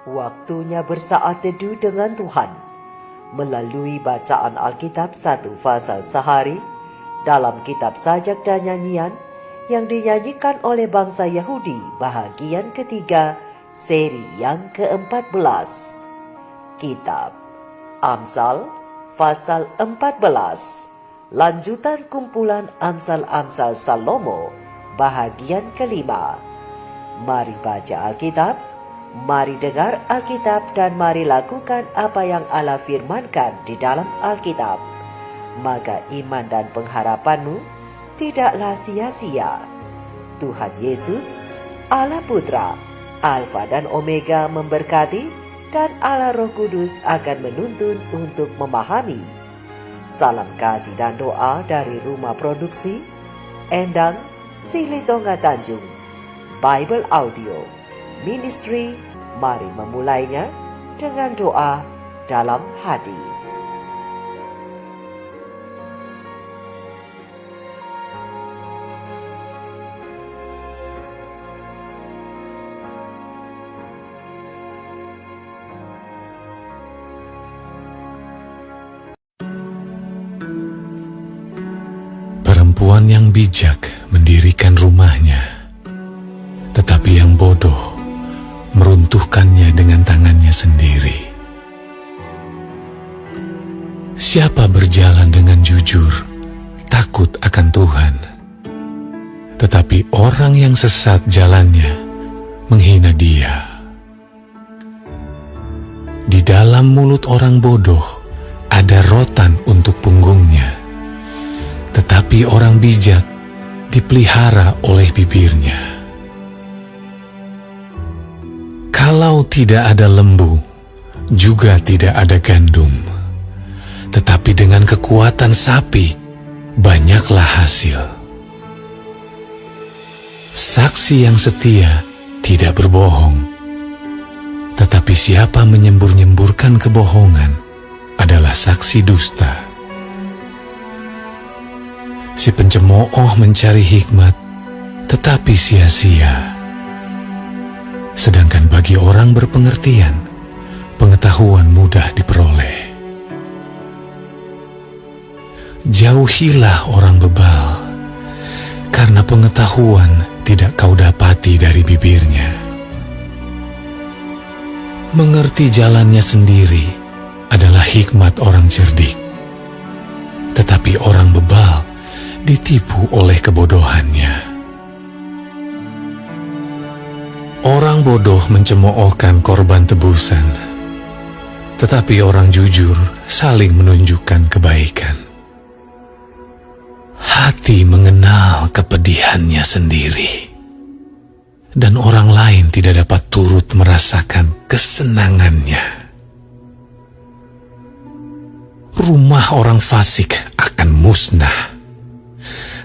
Waktunya bersaat teduh dengan Tuhan melalui bacaan Alkitab satu pasal sehari dalam kitab sajak dan nyanyian yang dinyanyikan oleh bangsa Yahudi bahagian ketiga seri yang ke-14. Kitab Amsal pasal 14, lanjutan kumpulan Amsal-Amsal Salomo bahagian kelima. Mari baca Alkitab, mari dengar Alkitab, dan mari lakukan apa yang Allah firmankan di dalam Alkitab. Maka iman dan pengharapanmu tidaklah sia-sia. Tuhan Yesus, Allah Putra, Alfa dan Omega memberkati, dan Allah Roh Kudus akan menuntun untuk memahami. Salam kasih dan doa dari Rumah Produksi Endang Silitonga Tanjung Bible Audio Ministry. Mari memulainya dengan doa dalam hati. Perempuan yang bijak mendirikan rumahnya, tetapi yang bodoh meruntuhkannya dengan tangannya sendiri. Siapa berjalan dengan jujur, takut akan Tuhan, tetapi orang yang sesat jalannya menghina Dia. Di dalam mulut orang bodoh ada rotan untuk punggungnya, tetapi orang bijak dipelihara oleh bibirnya. Kalau tidak ada lembu, juga tidak ada gandum. Tetapi dengan kekuatan sapi, banyaklah hasil. Saksi yang setia tidak berbohong. Tetapi siapa menyembur-nyemburkan kebohongan adalah saksi dusta. Si pencemooh mencari hikmat, tetapi sia-sia. Sedangkan bagi orang berpengertian, pengetahuan mudah diperoleh. Jauhilah orang bebal, karena pengetahuan tidak kau dapati dari bibirnya. Mengerti jalannya sendiri adalah hikmat orang cerdik, tetapi orang bebal ditipu oleh kebodohannya. Orang bodoh mencemoohkan korban tebusan, tetapi orang jujur saling menunjukkan kebaikan. Hati mengenal kepedihannya sendiri, dan orang lain tidak dapat turut merasakan kesenangannya. Rumah orang fasik akan musnah,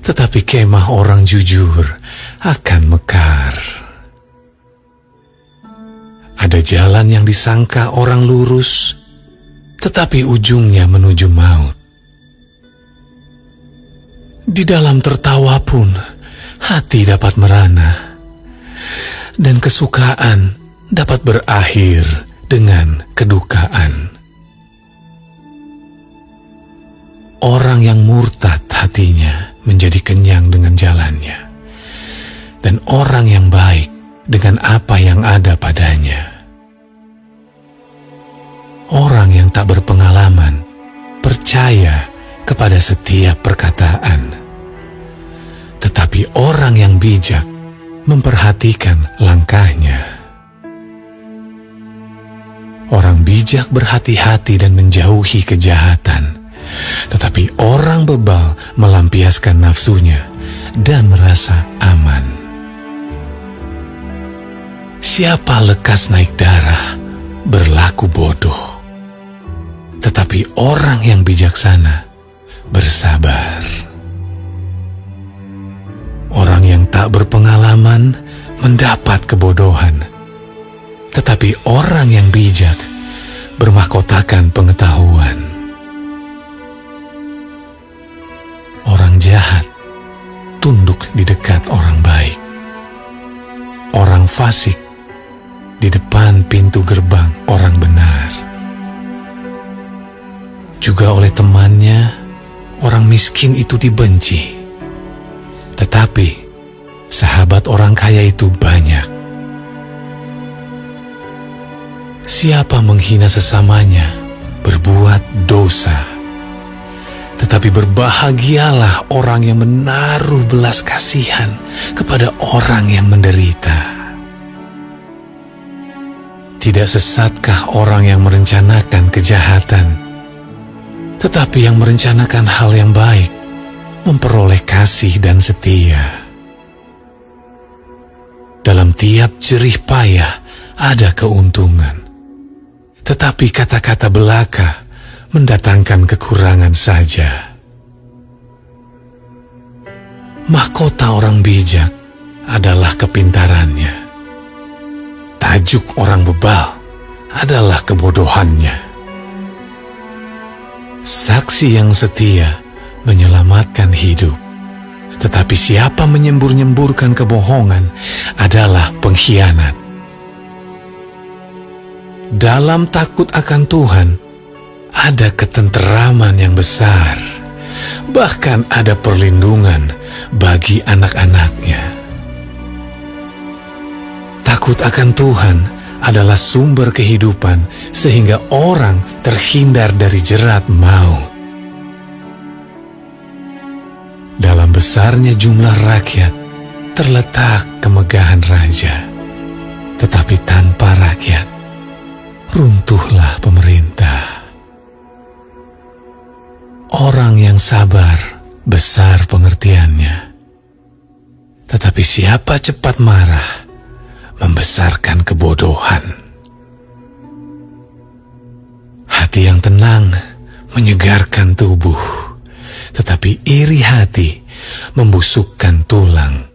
tetapi kemah orang jujur akan mekar. Ada jalan yang disangka orang lurus, tetapi ujungnya menuju maut. Di dalam tertawa pun, hati dapat merana, dan kesukaan dapat berakhir dengan kedukaan. Orang yang murtad hatinya menjadi kenyang dengan jalannya, dan orang yang baik dengan apa yang ada padanya. Orang yang tak berpengalaman percaya kepada setiap perkataan, tetapi orang yang bijak memperhatikan langkahnya. Orang bijak berhati-hati dan menjauhi kejahatan, tetapi orang bebal melampiaskan nafsunya dan merasa aman. Siapa lekas naik darah berlaku bodoh, tetapi orang yang bijaksana bersabar. Orang yang tak berpengalaman mendapat kebodohan, tetapi orang yang bijak bermahkotakan pengetahuan. Orang jahat tunduk di dekat orang baik. Orang fasik di depan pintu gerbang orang benar. Juga oleh temannya, orang miskin itu dibenci. Tetapi sahabat orang kaya itu banyak. Siapa menghina sesamanya berbuat dosa. Tetapi berbahagialah orang yang menaruh belas kasihan kepada orang yang menderita. Tidak sesatkah orang yang merencanakan kejahatan, tetapi yang merencanakan hal yang baik memperoleh kasih dan setia. Dalam tiap jerih payah ada keuntungan, tetapi kata-kata belaka mendatangkan kekurangan saja. Mahkota orang bijak adalah kepintarannya. Tajuk orang bebal adalah kebodohannya. Saksi yang setia menyelamatkan hidup, tetapi siapa menyembur-nyemburkan kebohongan adalah pengkhianat. Dalam takut akan Tuhan ada ketenteraman yang besar, bahkan ada perlindungan bagi anak-anaknya. Takut akan Tuhan adalah sumber kehidupan sehingga orang terhindar dari jerat maut. Dalam besarnya jumlah rakyat terletak kemegahan raja, tetapi tanpa rakyat runtuhlah pemerintah. Orang yang sabar besar pengertiannya, tetapi siapa cepat marah membesarkan kebodohan. Hati yang tenang menyegarkan tubuh, tetapi iri hati membusukkan tulang.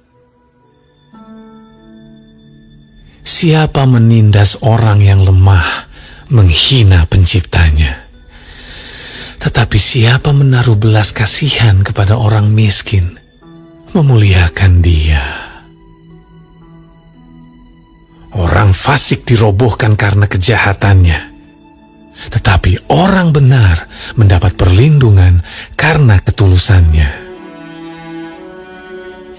Siapa menindas orang yang lemah menghina penciptanya, tetapi siapa menaruh belas kasihan kepada orang miskin memuliakan dia. Orang fasik dirobohkan karena kejahatannya, tetapi orang benar mendapat perlindungan karena ketulusannya.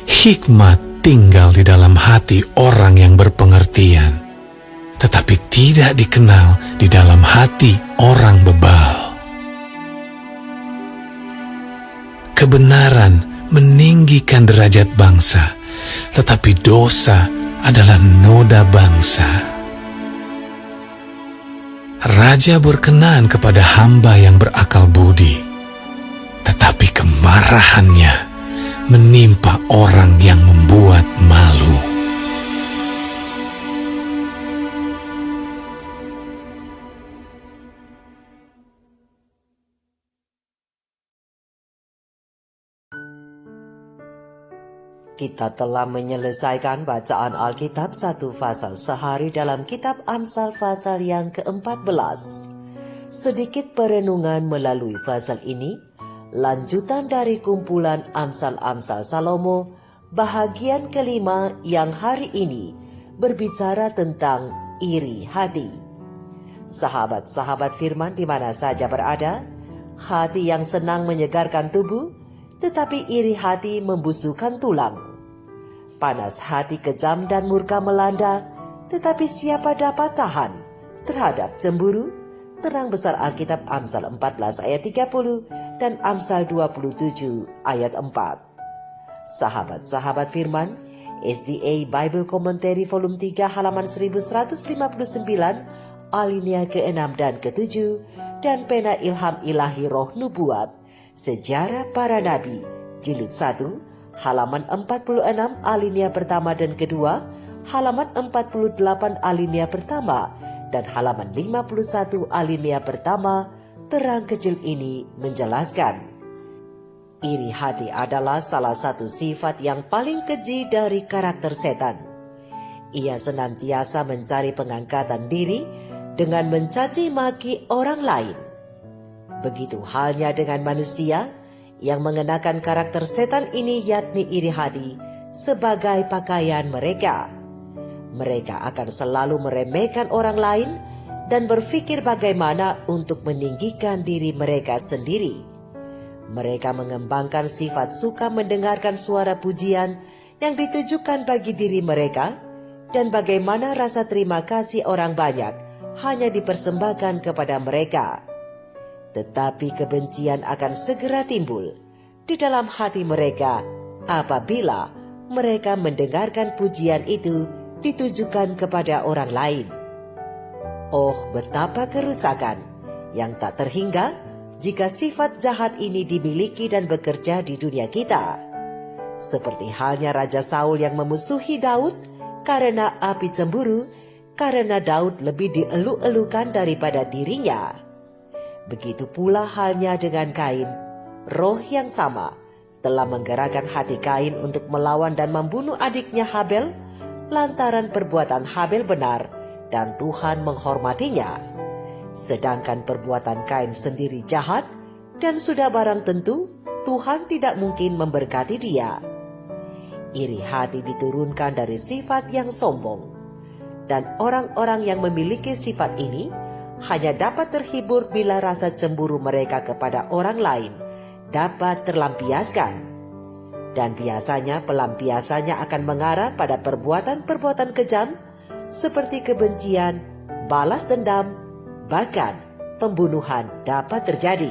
Hikmat tinggal di dalam hati orang yang berpengertian, tetapi tidak dikenal di dalam hati orang bebal. Kebenaran meninggikan derajat bangsa, tetapi dosa adalah noda bangsa. Raja berkenan kepada hamba yang berakal budi, tetapi kemarahannya menimpa orang yang membuat malu. Kita telah menyelesaikan bacaan Alkitab satu pasal sehari dalam kitab Amsal pasal yang ke-14. Sedikit perenungan melalui pasal ini, lanjutan dari kumpulan Amsal-Amsal Salomo, bahagian kelima yang hari ini berbicara tentang iri hati. Sahabat-sahabat firman di mana saja berada, hati yang senang menyegarkan tubuh, tetapi iri hati membusukkan tulang. Panas hati kejam dan murka melanda, tetapi siapa dapat tahan terhadap cemburu? Terang besar Alkitab Amsal 14 ayat 30 dan Amsal 27 ayat 4. Sahabat-sahabat firman, SDA Bible Commentary volume 3 halaman 1159, alinea ke-6 dan ke-7, dan pena ilham ilahi roh nubuat, Sejarah Para Nabi, jilid 1, halaman 46 alinea pertama dan kedua, halaman 48 alinea pertama, dan halaman 51 alinea pertama. Terang kecil ini menjelaskan, iri hati adalah salah satu sifat yang paling keji dari karakter setan. Ia senantiasa mencari pengangkatan diri dengan mencaci maki orang lain. Begitu halnya dengan manusia yang mengenakan karakter setan ini, yakni iri hati, sebagai pakaian mereka. mereka akan selalu meremehkan orang lain dan berpikir bagaimana untuk meninggikan diri mereka sendiri. Mereka mengembangkan sifat suka mendengarkan suara pujian yang ditujukan bagi diri mereka, dan bagaimana rasa terima kasih orang banyak hanya dipersembahkan kepada mereka. Tetapi kebencian akan segera timbul di dalam hati mereka apabila mereka mendengarkan pujian itu ditujukan kepada orang lain. Oh, betapa kerusakan yang tak terhingga jika sifat jahat ini dimiliki dan bekerja di dunia kita. Seperti halnya Raja Saul yang memusuhi Daud karena api cemburu, karena Daud lebih dielu-elukan daripada dirinya. Begitu pula halnya dengan Kain. Roh yang sama telah menggerakkan hati Kain untuk melawan dan membunuh adiknya Habel, lantaran perbuatan Habel benar dan Tuhan menghormatinya. Sedangkan perbuatan Kain sendiri jahat dan sudah barang tentu Tuhan tidak mungkin memberkati dia. Iri hati diturunkan dari sifat yang sombong, dan orang-orang yang memiliki sifat ini hanya dapat terhibur bila rasa cemburu mereka kepada orang lain dapat terlampiaskan. Dan biasanya pelampiasannya akan mengarah pada perbuatan-perbuatan kejam seperti kebencian, balas dendam, bahkan pembunuhan dapat terjadi.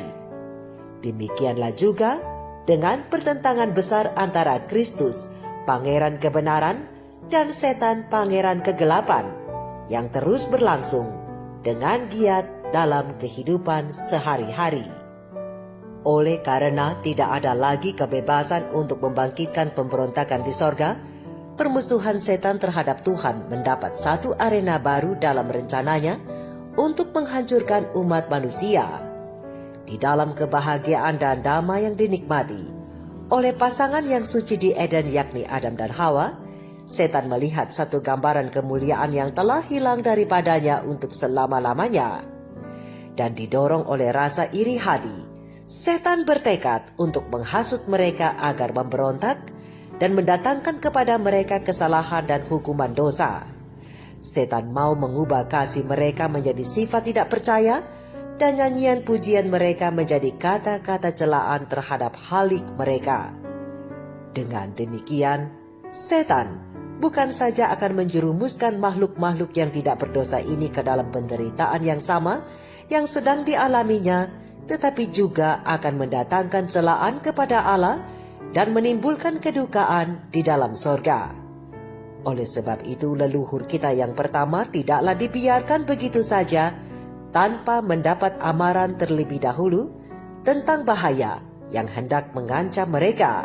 Demikianlah juga dengan pertentangan besar antara Kristus, Pangeran Kebenaran, dan setan, Pangeran Kegelapan, yang terus berlangsung dengan giat dalam kehidupan sehari-hari. Oleh karena tidak ada lagi kebebasan untuk membangkitkan pemberontakan di sorga, permusuhan setan terhadap Tuhan mendapat satu arena baru dalam rencananya untuk menghancurkan umat manusia. Di dalam kebahagiaan dan damai yang dinikmati oleh pasangan yang suci di Eden, yakni Adam dan Hawa, setan melihat satu gambaran kemuliaan yang telah hilang daripadanya untuk selama-lamanya. Dan didorong oleh rasa iri hati, setan bertekad untuk menghasut mereka agar memberontak dan mendatangkan kepada mereka kesalahan dan hukuman dosa. Setan mau mengubah kasih mereka menjadi sifat tidak percaya, dan nyanyian pujian mereka menjadi kata-kata celaan terhadap halik mereka. Dengan demikian, setan bukan saja akan menjerumuskan makhluk-makhluk yang tidak berdosa ini ke dalam penderitaan yang sama yang sedang dialaminya, tetapi juga akan mendatangkan celaan kepada Allah dan menimbulkan kedukaan di dalam sorga. Oleh sebab itu, leluhur kita yang pertama tidaklah dibiarkan begitu saja tanpa mendapat amaran terlebih dahulu tentang bahaya yang hendak mengancam mereka.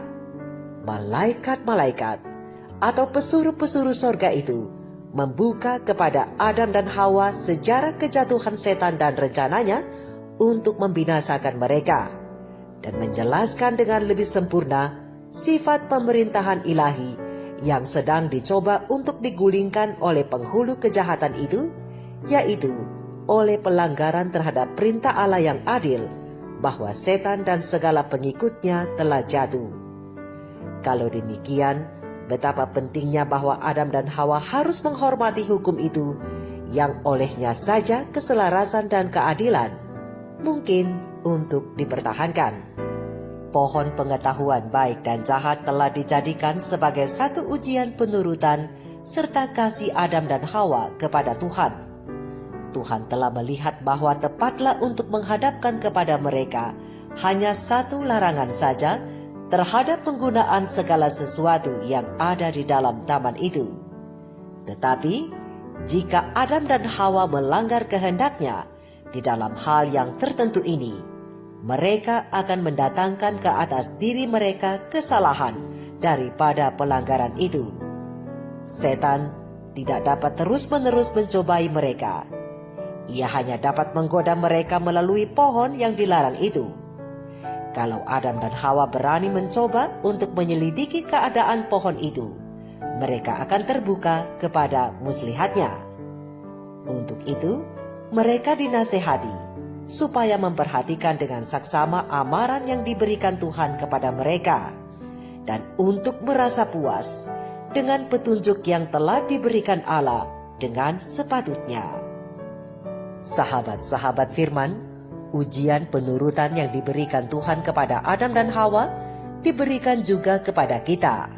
Malaikat-malaikat atau pesuruh-pesuruh sorga itu membuka kepada Adam dan Hawa sejarah kejatuhan setan dan rencananya untuk membinasakan mereka, dan menjelaskan dengan lebih sempurna sifat pemerintahan ilahi yang sedang dicoba untuk digulingkan oleh penghulu kejahatan itu, yaitu oleh pelanggaran terhadap perintah Allah yang adil, bahwa setan dan segala pengikutnya telah jatuh. Kalau demikian, betapa pentingnya bahwa Adam dan Hawa harus menghormati hukum itu, yang olehnya saja keselarasan dan keadilan mungkin untuk dipertahankan. Pohon pengetahuan baik dan jahat telah dijadikan sebagai satu ujian penurutan serta kasih Adam dan Hawa kepada Tuhan. Tuhan telah melihat bahwa tepatlah untuk menghadapkan kepada mereka hanya satu larangan saja terhadap penggunaan segala sesuatu yang ada di dalam taman itu. Tetapi jika Adam dan Hawa melanggar kehendaknya di dalam hal yang tertentu ini, mereka akan mendatangkan ke atas diri mereka kesalahan daripada pelanggaran itu. Setan tidak dapat terus-menerus mencobai mereka. Ia hanya dapat menggoda mereka melalui pohon yang dilarang itu. Kalau Adam dan Hawa berani mencoba untuk menyelidiki keadaan pohon itu, mereka akan terbuka kepada muslihatnya. Untuk itu, mereka dinasehati supaya memperhatikan dengan saksama amaran yang diberikan Tuhan kepada mereka, dan untuk merasa puas dengan petunjuk yang telah diberikan Allah dengan sepatutnya. Sahabat-sahabat firman, ujian penurutan yang diberikan Tuhan kepada Adam dan Hawa diberikan juga kepada kita.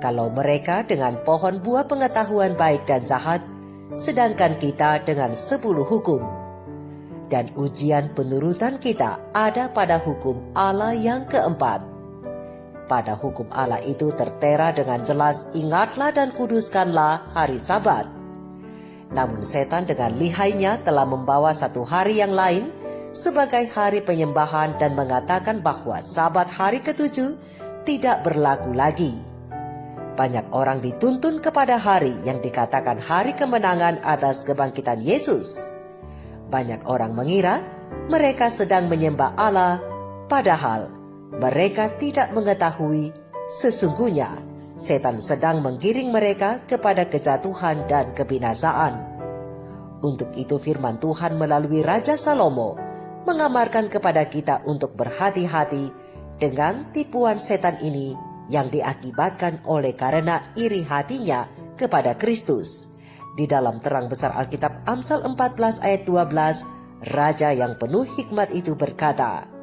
Kalau mereka dengan pohon buah pengetahuan baik dan jahat, sedangkan kita dengan 10 hukum. Dan ujian penurutan kita ada pada hukum Allah yang keempat. Pada hukum Allah itu tertera dengan jelas, ingatlah dan kuduskanlah hari Sabat. Namun setan dengan lihainya telah membawa satu hari yang lain sebagai hari penyembahan dan mengatakan bahwa Sabat hari ketujuh tidak berlaku lagi. Banyak orang dituntun kepada hari yang dikatakan hari kemenangan atas kebangkitan Yesus. Banyak orang mengira mereka sedang menyembah Allah, padahal mereka tidak mengetahui sesungguhnya setan sedang menggiring mereka kepada kejatuhan dan kebinasaan. Untuk itu firman Tuhan melalui Raja Salomo mengamarkan kepada kita untuk berhati-hati dengan tipuan setan ini yang diakibatkan oleh karena iri hatinya kepada Kristus. Di dalam terang besar Alkitab Amsal 14 ayat 12, Raja yang penuh hikmat itu berkata,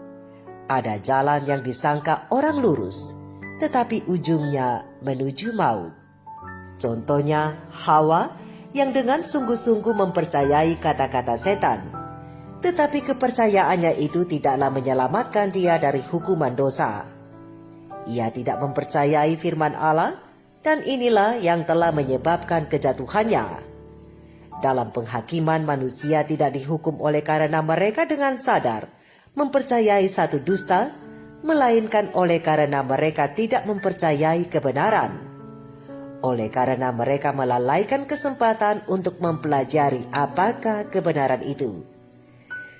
ada jalan yang disangka orang lurus, tetapi ujungnya menuju maut. Contohnya Hawa yang dengan sungguh-sungguh mempercayai kata-kata setan, tetapi kepercayaannya itu tidaklah menyelamatkan dia dari hukuman dosa. Ia tidak mempercayai firman Allah, dan inilah yang telah menyebabkan kejatuhannya. Dalam penghakiman, manusia tidak dihukum oleh karena mereka dengan sadar mempercayai satu dusta, melainkan oleh karena mereka tidak mempercayai kebenaran. Oleh karena mereka melalaikan kesempatan untuk mempelajari apakah kebenaran itu.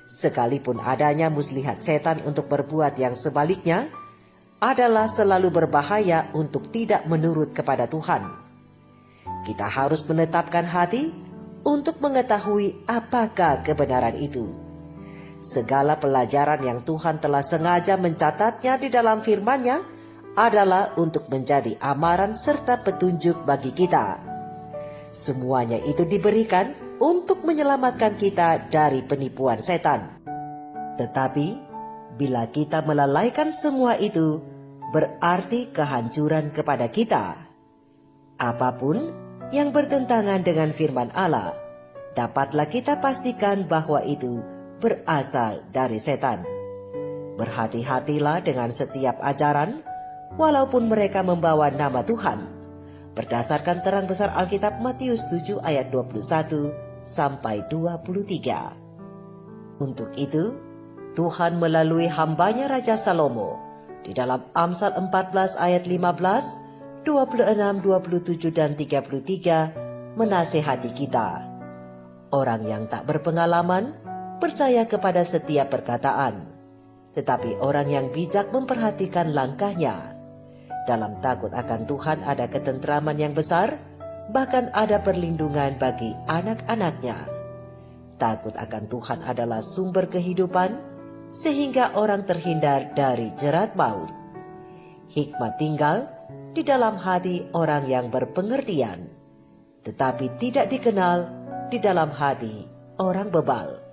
Sekalipun adanya muslihat setan untuk berbuat yang sebaliknya, adalah selalu berbahaya untuk tidak menurut kepada Tuhan. Kita harus menetapkan hati untuk mengetahui apakah kebenaran itu. Segala pelajaran yang Tuhan telah sengaja mencatatnya di dalam firman-Nya adalah untuk menjadi amaran serta petunjuk bagi kita. Semuanya itu diberikan untuk menyelamatkan kita dari penipuan setan. Tetapi, bila kita melalaikan semua itu, berarti kehancuran kepada kita. Apapun yang bertentangan dengan firman Allah, dapatlah kita pastikan bahwa itu berasal dari setan. Berhati-hatilah dengan setiap ajaran, walaupun mereka membawa nama Tuhan, berdasarkan terang besar Alkitab Matius 7 ayat 21 sampai 23. Untuk itu, Tuhan melalui hambanya Raja Salomo di dalam Amsal 14 ayat 15, 26, 27, dan 33 menasihati kita. Orang yang tak berpengalaman percaya kepada setiap perkataan, tetapi orang yang bijak memperhatikan langkahnya. Dalam takut akan Tuhan ada ketentraman yang besar, bahkan ada perlindungan bagi anak-anaknya. Takut akan Tuhan adalah sumber kehidupan, sehingga orang terhindar dari jerat maut. Hikmat tinggal di dalam hati orang yang berpengertian, tetapi tidak dikenal di dalam hati orang bebal.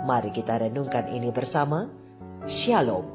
Mari kita renungkan ini bersama. Shalom.